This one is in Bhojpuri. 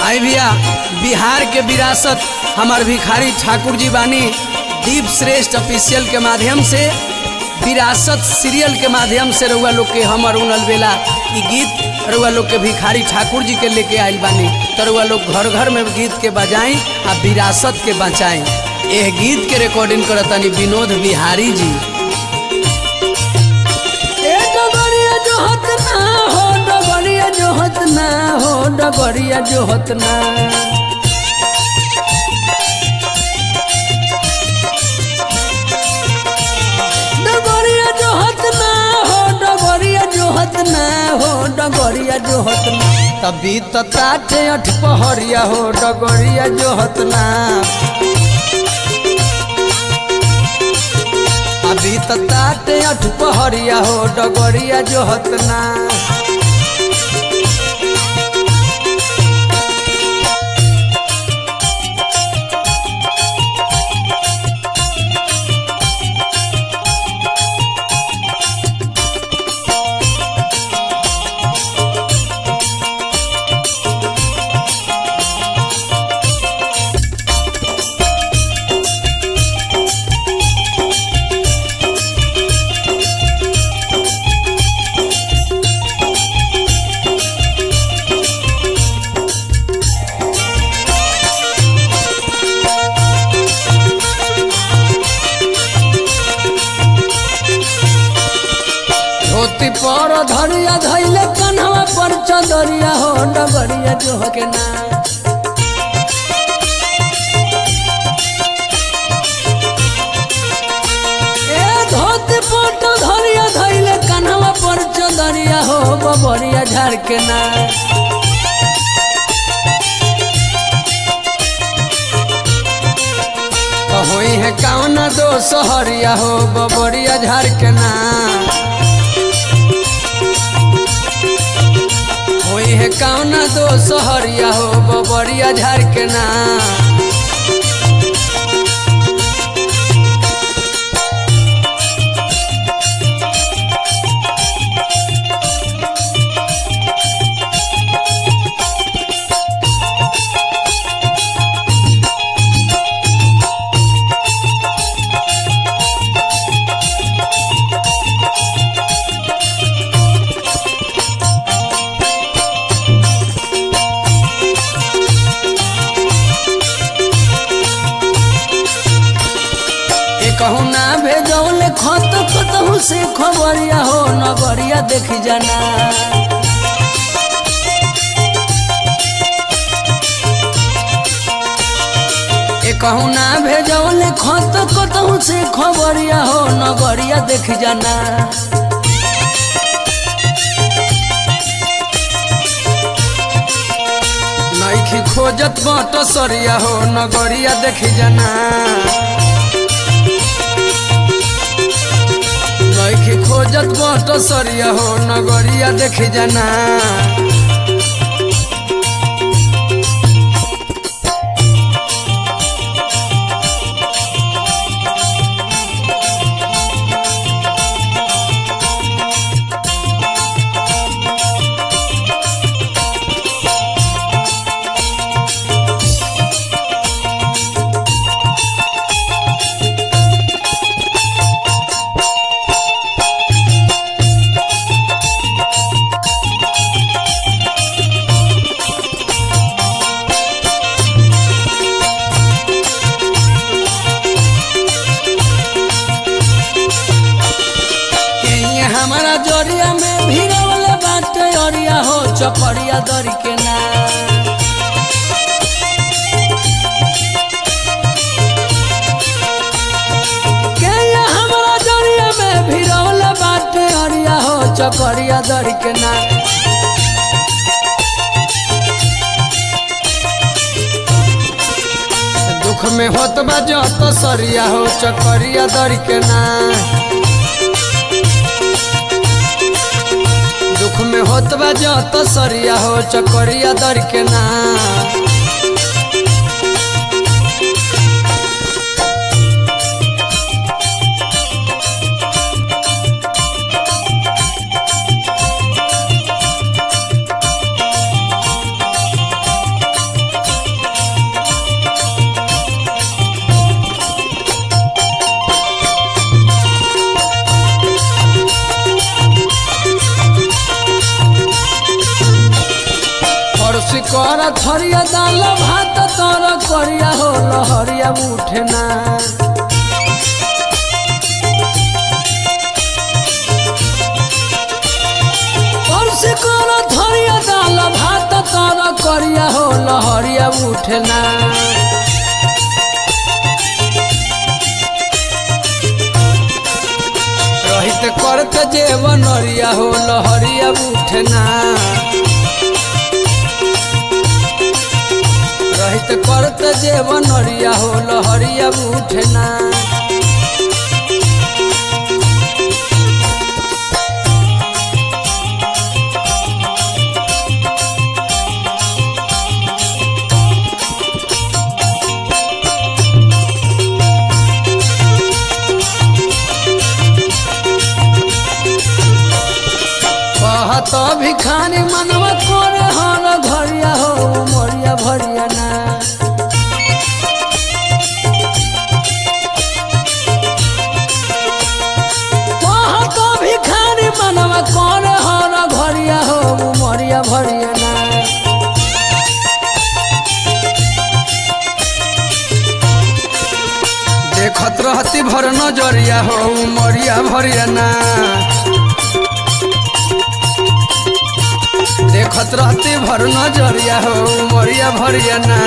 आई भैया बिहार के विरासत हमार भिखारी ठाकुर जी बानी दीप श्रेष्ठ ऑफिशियल के माध्यम से विरासत सीरियल के माध्यम से रउआ लोग के हमर उनल बेला ई गीत रउआ लोग के भिखारी ठाकुर जी के लेके आइल बानी। तो रउआ लोग घर घर में गीत के बजाई आ विरासत के बचाई। यह गीत के रिकॉर्डिंग करतनी विनोद बिहारी जी। डगरिया जोहत ना हो, डगरिया जोहत ना हो, डगरिया जोहत ना। डगरिया जोहत ना हो, डगरिया जोहत ना हो, डगरिया जोहत ना। तभी तो ताटे अठ पहरिया हो, डगरिया जोहत ना। अभी तो ताटे अठ पहरिया हो, डगरिया जोहत ना। पर धरिया धैले कन्हवा पर चदरिया हो, डगरिया जोहत ना। ए धोती पट धरिया धैले कन्हवा पर चदरिया हो, बबरिया झाड़ के ना। होई है कौन दो सहरिया हो, बबरिया झाड़ के ना। है कौन दो सहरिया हो, बबरिया झाड़ के ना। कहूँ ना भेजौले खत कतहूँ से खबरिया हो, नगरिया देख जाना। ए कहूँ ना भेजौले खत कतहूँ से खबरिया हो, नगरिया देख जाना। नइखी खोजत बाट सरिया हो, नगरिया देख जाना। नइखी खोजत बाट सरिया हो, नगरिया देख जाना। हमारा जोरिया में भिड़वले बाटे ओरिया हो, चपरिया दरी के ना। के हमारा जोरिया में भिड़वले बाटे ओरिया हो, चपरिया दरी के ना। दुख में होत बा जत सरिया हो, चकरिया दरी के ना। दुख में होत बा जत सरिया हो, चकरिया दर के ना। परसी कर थरिया दाल भात तर करिया हो लहरिया उठे ना परसी कर थरिया दाल भात तर करिया हो लहरिया उठे ना रहित करत जेवनरिया हो लहरिया उठे ना रहित करत जेवनरिया हो लहरिया उठे ना तो भिखारी मनवा करे हर घरिया हो मरिया भरिया ना तो भिखारी मनवा करे हर घरिया हो मरिया भरिया ना देखत रहती भर नजरिया हो मरिया भरिया ना देखत रहती भर नजरिया हो मरिया भरिया ना